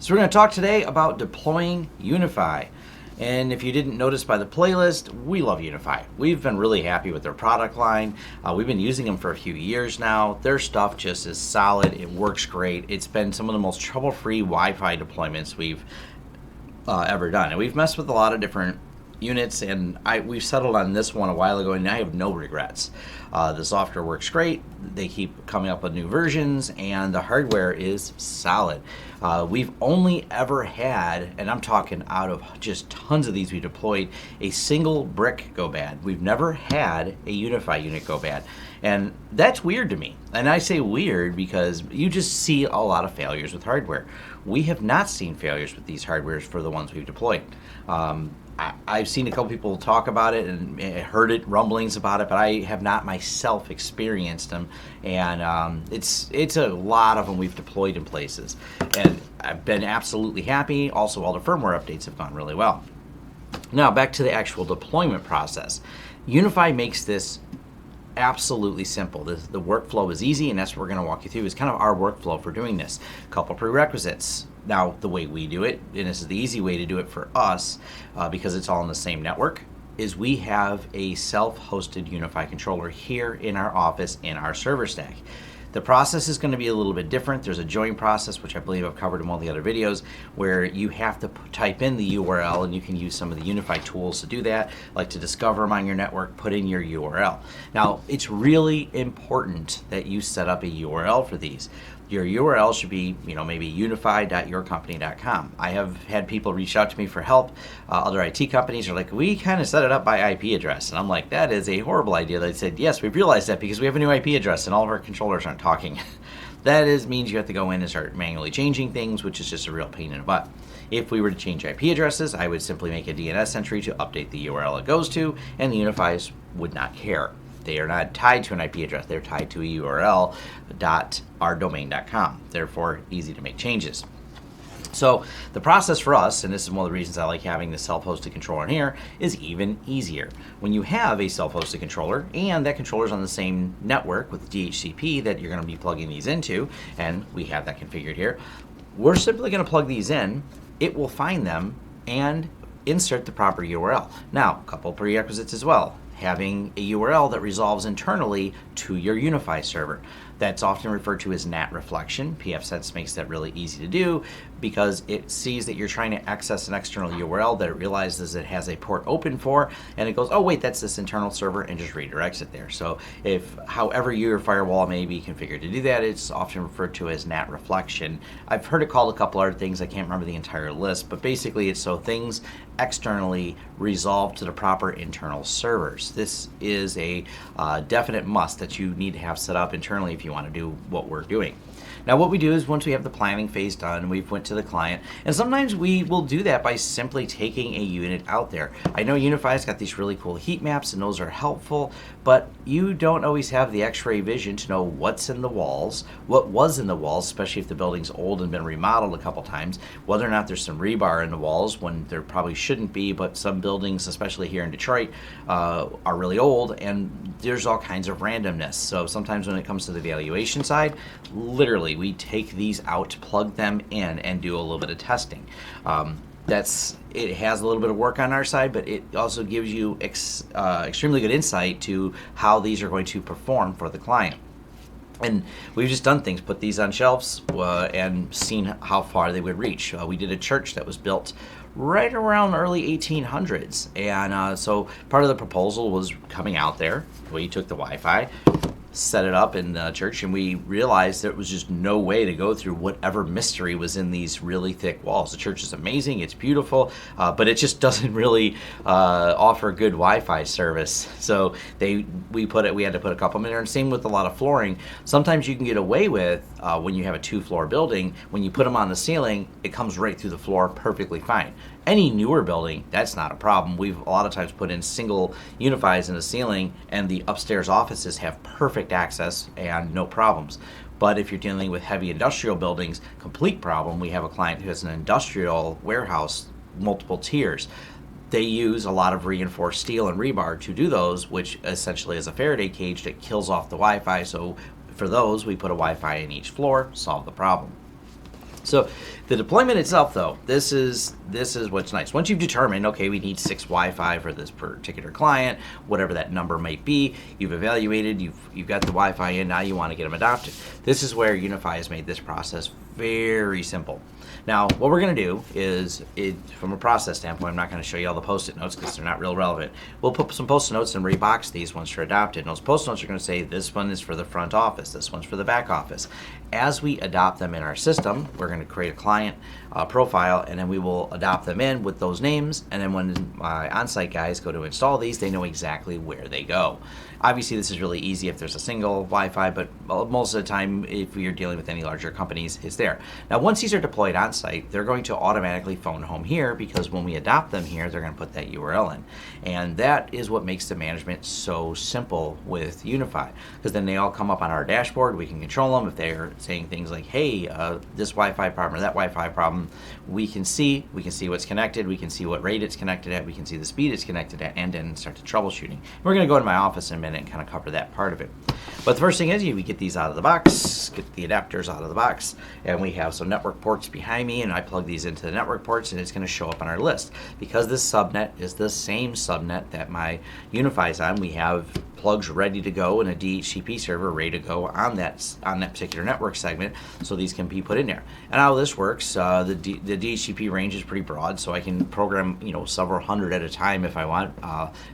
So we're going to talk today about deploying UniFi. And if you didn't notice by the playlist, we love UniFi. We've been really happy with their product line. We've been using them for a few years now. Their stuff just is solid. It works great. It's been some of the most trouble-free Wi-Fi deployments we've ever done. And we've messed with a lot of different units, and we've settled on this one a while ago, and I have no regrets. The software works great. They keep coming up with new versions, and the hardware is solid. We've only ever had, and I'm talking out of just tons of these we deployed, a single brick go bad. We've never had a UniFi unit go bad. And that's weird to me. And I say weird because you just see a lot of failures with hardware. We have not seen failures with these hardwares for the ones we've deployed. I've seen a couple people talk about it and heard rumblings about it, but I have not myself experienced them. And it's a lot of them we've deployed in places, and I've been absolutely happy. Also, all the firmware updates have gone really well. Now back to the actual deployment process. UniFi makes this absolutely simple. The workflow is easy, and that's what we're going to walk you through. Is kind of our workflow for doing this. A couple prerequisites. Now, the way we do it, and this is the easy way to do it for us, because it's all in the same network, is we have a self-hosted UniFi controller here in our office in our server stack. The process is going to be a little bit different. There's a join process, which I believe I've covered in one of the other videos, where you have to type in the URL, and you can use some of the UniFi tools to do that, like to discover them on your network, put in your URL. Now, it's really important that you set up a URL for these. Your URL should be, maybe unify.yourcompany.com. I have had people reach out to me for help. Other IT companies are like, we kind of set it up by IP address. And I'm like, that is a horrible idea. They said, yes, we've realized that because we have a new IP address and all of our controllers aren't talking. That means you have to go in and start manually changing things, which is just a real pain in the butt. If we were to change IP addresses, I would simply make a DNS entry to update the URL it goes to, and the Unifis would not care. They are not tied to an IP address. They're tied to a URL .ourdomain.com. Therefore, easy to make changes. So the process for us, and this is one of the reasons I like having the self-hosted controller in here, is even easier. When you have a self-hosted controller, and that controller is on the same network with DHCP that you're going to be plugging these into, and we have that configured here, we're simply going to plug these in. It will find them and insert the proper URL. Now, a couple prerequisites as well. Having a URL that resolves internally to your UniFi server. That's often referred to as Nat Reflection. pfSense makes that really easy to do because it sees that you're trying to access an external URL that it realizes it has a port open for, and it goes, oh wait, that's this internal server, and just redirects it there. So if however your firewall may be configured to do that, it's often referred to as Nat Reflection. I've heard it called a couple other things. I can't remember the entire list, but basically it's so things externally resolve to the proper internal servers. This is a definite must that you need to have set up internally if you want to do what we're doing. Now what we do is once we have the planning phase done, we've went to the client, and sometimes we will do that by simply taking a unit out there. I know UniFi's got these really cool heat maps, and those are helpful, but you don't always have the x-ray vision to know what's in the walls, what was in the walls, especially if the building's old and been remodeled a couple times, whether or not there's some rebar in the walls when there probably shouldn't be, but some buildings, especially here in Detroit, are really old, and there's all kinds of randomness. So sometimes when it comes to the evaluation side, literally we take these out, plug them in, and do a little bit of testing. It has a little bit of work on our side, but it also gives you extremely good insight to how these are going to perform for the client. And we've just done things, put these on shelves and seen how far they would reach. We did a church that was built right around early 1800s, and so part of the proposal was coming out there. We took the Wi-Fi, set it up in the church, and we realized there was just no way to go through whatever mystery was in these really thick walls. The church is amazing, it's beautiful, but it just doesn't really offer good Wi-Fi service. So we had to put a couple in there, and same with a lot of flooring. Sometimes you can get away with, when you have a 2-floor building, when you put them on the ceiling, it comes right through the floor perfectly fine. Any newer building, that's not a problem. We've a lot of times put in single UniFis in the ceiling, and the upstairs offices have perfect access and no problems. But if you're dealing with heavy industrial buildings, complete problem. We have a client who has an industrial warehouse, multiple tiers. They use a lot of reinforced steel and rebar to do those, which essentially is a Faraday cage that kills off the Wi-Fi. So for those, we put a Wi-Fi in each floor, solve the problem. So The deployment itself, though, this is what's nice. Once you've determined, okay, we need 6 Wi-Fi for this particular client, whatever that number might be, you've evaluated, you've got the Wi-Fi in, now you want to get them adopted. This is where UniFi has made this process very simple. Now, what we're going to do is, from a process standpoint, I'm not going to show you all the Post-it notes because they're not real relevant. We'll put some Post-it notes and rebox these once you're adopted. And those Post-it notes are going to say, this one is for the front office, this one's for the back office. As we adopt them in our system, we're going to create a client profile, and then we will adopt them in with those names. And then when my on-site guys go to install these, they know exactly where they go. Obviously, this is really easy if there's a single Wi-Fi, but most of the time, if you're dealing with any larger companies, it's there. Now, once these are deployed on-site, they're going to automatically phone home here, because when we adopt them here, they're going to put that URL in. And that is what makes the management so simple with UniFi, because then they all come up on our dashboard. We can control them. If they're saying things like, hey, this Wi-Fi problem or that Wi-Fi problem, we can see what's connected, we can see what rate it's connected at, we can see the speed it's connected at, and then start the troubleshooting. We're going to go to my office in a minute and kind of cover that part of it. But the first thing is, we get these out of the box, get the adapters out of the box, and we have some network ports behind me, and I plug these into the network ports, and it's going to show up on our list. Because this subnet is the same subnet that my UniFi is on, we have plugs ready to go and a DHCP server ready to go on that particular network segment, so these can be put in there. And how this works, the DHCP range is pretty broad, so I can program several hundred at a time if I want,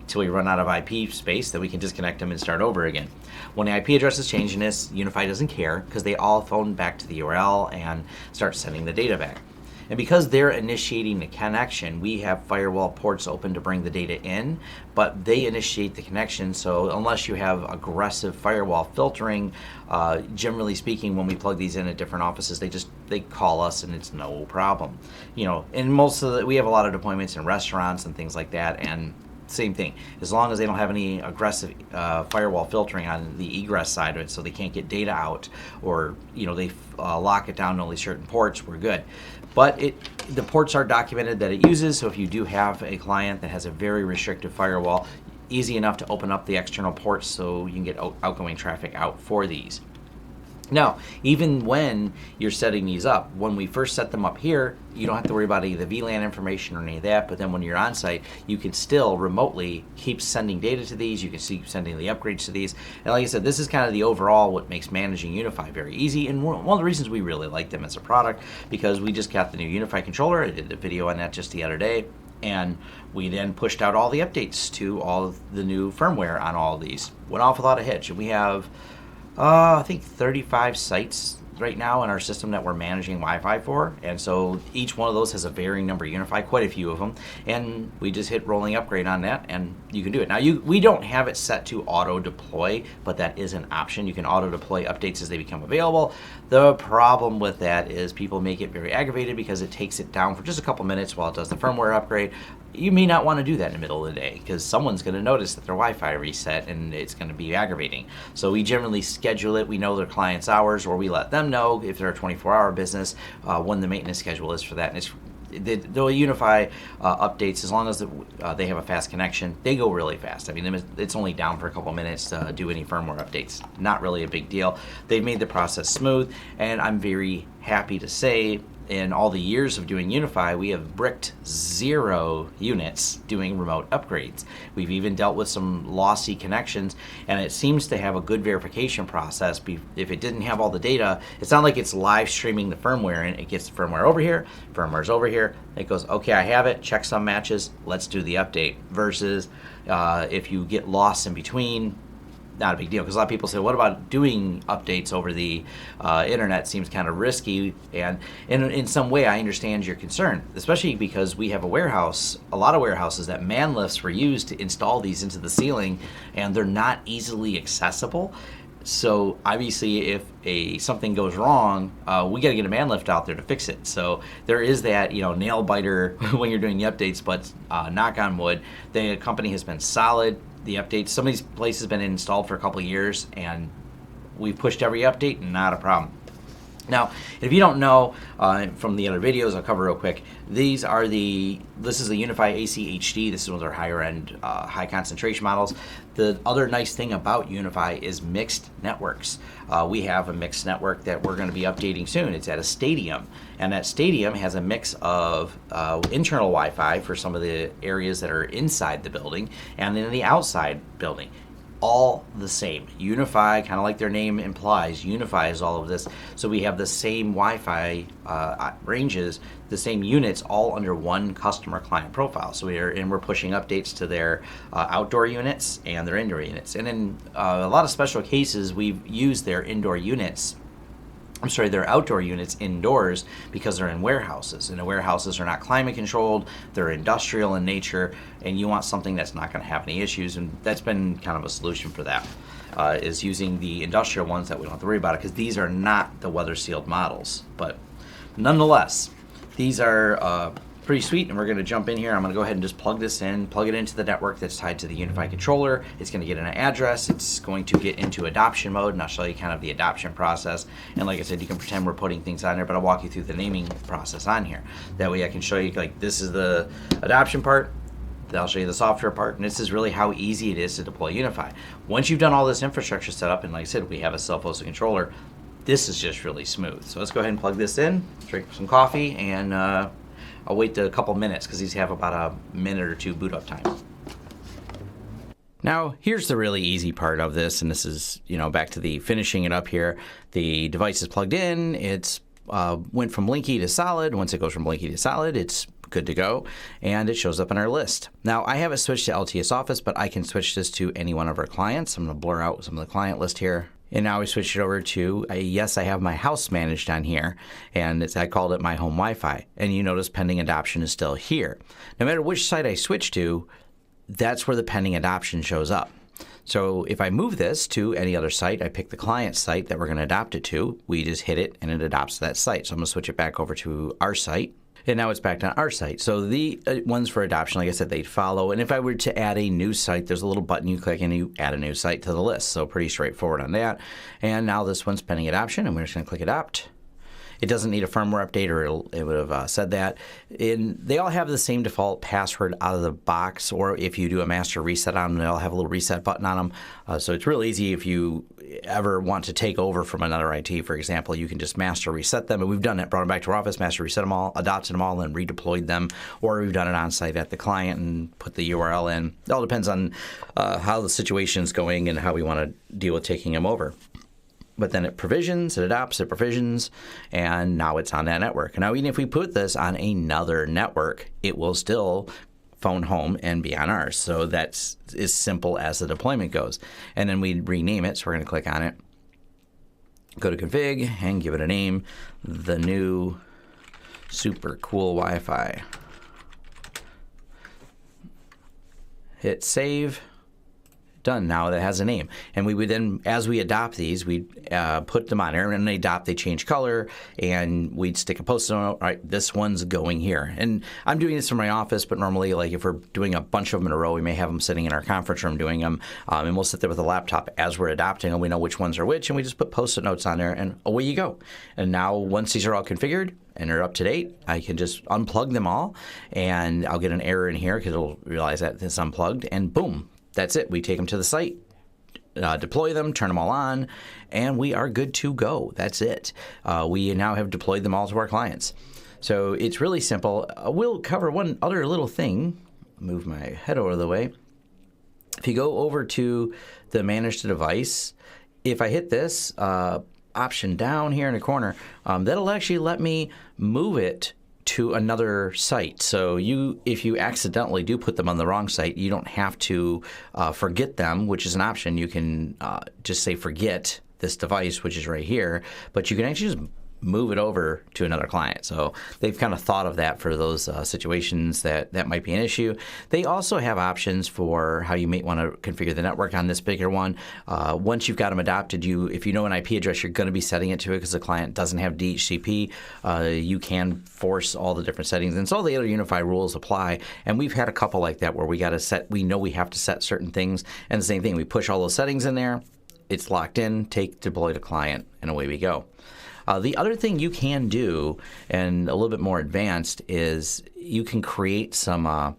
until we run out of IP space. Then we can disconnect them and start over again. When the IP address is changing this, UniFi doesn't care, because they all phone back to the URL and start sending the data back. And because they're initiating the connection, we have firewall ports open to bring the data in, but they initiate the connection. So unless you have aggressive firewall filtering, generally speaking, when we plug these in at different offices, they call us and it's no problem. And we have a lot of deployments in restaurants and things like that, and same thing. As long as they don't have any aggressive firewall filtering on the egress side of it, so they can't get data out, or they lock it down to only certain ports, we're good. But the ports are documented that it uses, so if you do have a client that has a very restrictive firewall, easy enough to open up the external ports so you can get outgoing traffic out for these. Now, even when you're setting these up, when we first set them up here, you don't have to worry about any of the VLAN information or any of that, but then when you're on site, you can still remotely keep sending data to these, you can keep sending the upgrades to these, and like I said, this is kind of the overall what makes managing UniFi very easy, and one of the reasons we really like them as a product, because we just got the new UniFi controller. I did a video on that just the other day, and we then pushed out all the updates to all of the new firmware on all of these. Went off without a hitch, and we have I think 35 sites right now in our system that we're managing Wi-Fi for, and so each one of those has a varying number of UniFi, quite a few of them, and we just hit rolling upgrade on that, and you can do it. Now, we don't have it set to auto deploy, but that is an option. You can auto deploy updates as they become available. The problem with that is people may get very aggravated because it takes it down for just a couple minutes while it does the firmware upgrade. You may not want to do that in the middle of the day, because someone's going to notice that their Wi-Fi reset, and it's going to be aggravating. So we generally schedule it. We know their client's hours, or we let them know if they're a 24-hour business when the maintenance schedule is for that. And it's the UniFi updates, as long as they have a fast connection, they go really fast. I mean, it's only down for a couple minutes to do any firmware updates. Not really a big deal. They've made the process smooth, and I'm very happy to say, in all the years of doing UniFi, we have bricked 0 units doing remote upgrades. We've even dealt with some lossy connections, and it seems to have a good verification process. If it didn't have all the data, it's not like it's live streaming the firmware, and it gets the firmware over here, firmware's over here, it goes, okay, I have it, check some matches, let's do the update. Versus if you get lost in between, not a big deal, because a lot of people say, what about doing updates over the internet? Seems kind of risky, and in some way I understand your concern, especially because we have a lot of warehouses that man lifts were used to install these into the ceiling, and they're not easily accessible. So obviously if something goes wrong, we got to get a man lift out there to fix it. So there is that nail biter when you're doing the updates, but knock on wood, the company has been solid. The updates, some of these places have been installed for a couple of years, and we've pushed every update, not a problem. Now, if you don't know from the other videos, I'll cover real quick. This is a Unify AC HD. This is one of their higher end, high concentration models. The other nice thing about Unify is mixed networks. We have a mixed network that we're going to be updating soon. It's at a stadium, and that stadium has a mix of internal Wi-Fi for some of the areas that are inside the building, and then the outside building. All the same. Unify, kind of like their name implies, unifies all of this. So we have the same Wi-Fi ranges, the same units, all under one customer client profile. So we're pushing updates to their outdoor units and their indoor units. And in a lot of special cases, we've used their their outdoor units indoors because they're in warehouses. And the warehouses are not climate controlled, they're industrial in nature, and you want something that's not going to have any issues. And that's been kind of a solution for that, is using the industrial ones that we don't have to worry about it, because these are not the weather sealed models. But nonetheless, these are pretty sweet, and we're going to jump in here. I'm going to go ahead and just plug this in, plug it into the network that's tied to the Unify controller. It's going to get an address. It's going to get into adoption mode, and I'll show you kind of the adoption process. And like I said, you can pretend we're putting things on there, but I'll walk you through the naming process on here. That way I can show you, like, this is the adoption part, then I'll show you the software part, and this is really how easy it is to deploy Unify. Once you've done all this infrastructure set up, and like I said, we have a self-hosted controller, this is just really smooth. So let's go ahead and plug this in, drink some coffee, and I'll wait a couple minutes because these have about a minute or two boot up time. Now, here's the really easy part of this, and this is, back to the finishing it up here. The device is plugged in. It's went from blinky to solid. Once it goes from blinky to solid, it's good to go, and it shows up on our list. Now, I have it switched to LTS Office, but I can switch this to any one of our clients. I'm going to blur out some of the client list here. And now we switched it over to, yes, I have my house managed on here, and I called it my home Wi-Fi. And you notice pending adoption is still here. No matter which site I switch to, that's where the pending adoption shows up. So if I move this to any other site, I pick the client site that we're going to adopt it to, we just hit it and it adopts that site. So I'm going to switch it back over to our site. And now it's back on our site. So the ones for adoption, like I said, they'd follow. And if I were to add a new site, there's a little button you click and you add a new site to the list. So pretty straightforward on that. And now this one's pending adoption, and we're just going to click adopt. It doesn't need a firmware update, or it would have said that. They all have the same default password out of the box, or if you do a master reset on them, they all have a little reset button on them. So it's real easy if you ever want to take over from another IT, for example, you can just master reset them. And we've done it, brought them back to our office, master reset them all, adopted them all, and redeployed them. Or we've done it on site at the client and put the URL in. It all depends on how the situation's going and how we want to deal with taking them over. But then it provisions, it adopts, it provisions, and now it's on that network. Now, even if we put this on another network, it will still phone home and be on ours. So that's as simple as the deployment goes. And then we rename it, so we're going to click on it, go to config, and give it a name, the new super cool Wi-Fi. Hit save. Done. Now that has a name, and we would then, as we adopt these, we'd put them on there, and they change color, and we'd stick a post-it note. All right, this one's going here. And I'm doing this from my office, but normally, like if we're doing a bunch of them in a row, we may have them sitting in our conference room doing them, and we'll sit there with a laptop as we're adopting, and we know which ones are which, and we just put post-it notes on there, and away you go. And now, once these are all configured and are up to date, I can just unplug them all, and I'll get an error in here because it'll realize that it's unplugged, and boom. That's it. We take them to the site, deploy them, turn them all on, and we are good to go. That's it. We now have deployed them all to our clients. So it's really simple. We'll cover one other little thing. Move my head over the way. If you go over to the Manage the Device, if I hit this option down here in the corner, that'll actually let me move it to another site. So if you accidentally do put them on the wrong site, you don't have to forget them, which is an option. You can just say forget this device, which is right here, but you can actually just move it over to another client. So they've kind of thought of that for those situations that might be an issue. They also have options for how you may want to configure the network on this bigger one. Once you've got them adopted, if you know an IP address, you're going to be setting it to it because the client doesn't have DHCP. You can force all the different settings, and so all the other Unify rules apply. And we've had a couple like that where we know we have to set certain things, and the same thing, we push all those settings in there. It's locked in, deploy to client, and away we go. The other thing you can do, and a little bit more advanced, is you can create some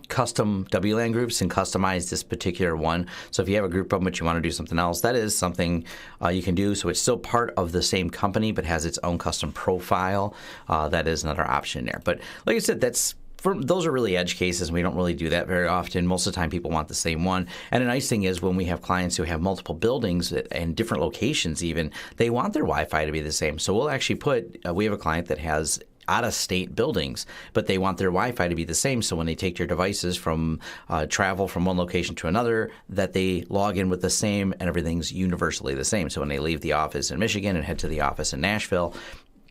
custom WLAN groups and customize this particular one. So if you have a group of them but you want to do something else, that is something you can do. So it's still part of the same company but has its own custom profile. That is another option there. But like I said, those are really edge cases, and we don't really do that very often. Most of the time people want the same one. And the nice thing is when we have clients who have multiple buildings and different locations even, they want their Wi-Fi to be the same. So we'll actually we have a client that has out-of-state buildings, but they want their Wi-Fi to be the same. So when they take their devices from travel from one location to another, that they log in with the same and everything's universally the same. So when they leave the office in Michigan and head to the office in Nashville,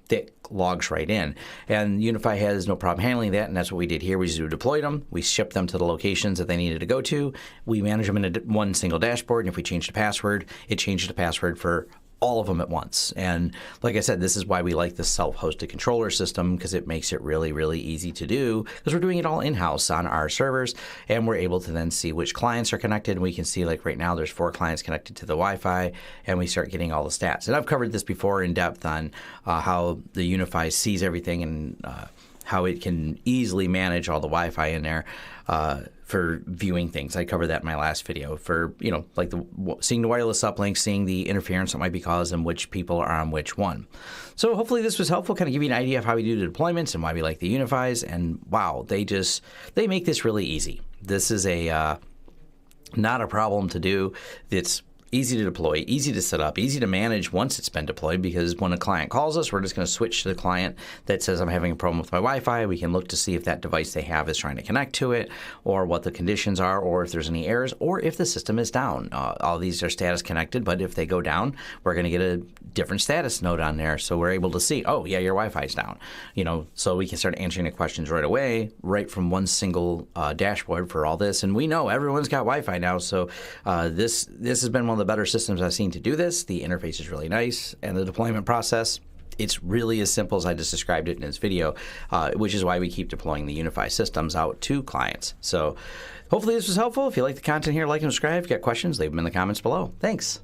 that logs right in. And Unify has no problem handling that, and that's what we did here. We just deployed them. We shipped them to the locations that they needed to go to. We manage them in one single dashboard, and if we change the password, it changes the password for all of them at once. And like I said, this is why we like the self-hosted controller system, because it makes it really, really easy to do, because we're doing it all in-house on our servers, and we're able to then see which clients are connected. And we can see, like right now, there's 4 clients connected to the Wi-Fi, and we start getting all the stats. And I've covered this before in depth on how the Unify sees everything and how it can easily manage all the Wi-Fi in there for viewing things. I covered that in my last video for, like seeing the wireless uplink, seeing the interference that might be caused and which people are on which one. So hopefully this was helpful, kind of give you an idea of how we do the deployments and why we like the Unifys. And wow, they make this really easy. This is not a problem to do. It's easy to deploy, easy to set up, easy to manage once it's been deployed, because when a client calls us, we're just going to switch to the client that says, I'm having a problem with my Wi-Fi. We can look to see if that device they have is trying to connect to it, or what the conditions are, or if there's any errors, or if the system is down. All these are status connected, but if they go down, we're going to get a different status note on there. So we're able to see, oh, yeah, your Wi-Fi is down. So we can start answering the questions right away, right from one single dashboard for all this. And we know everyone's got Wi-Fi now. So this has been one of the better systems I've seen to do this. The interface is really nice, and the deployment process, it's really as simple as I just described it in this video, which is why we keep deploying the Unify systems out to clients. So hopefully this was helpful. If you like the content here, like and subscribe. If you got questions, leave them in the comments below. Thanks.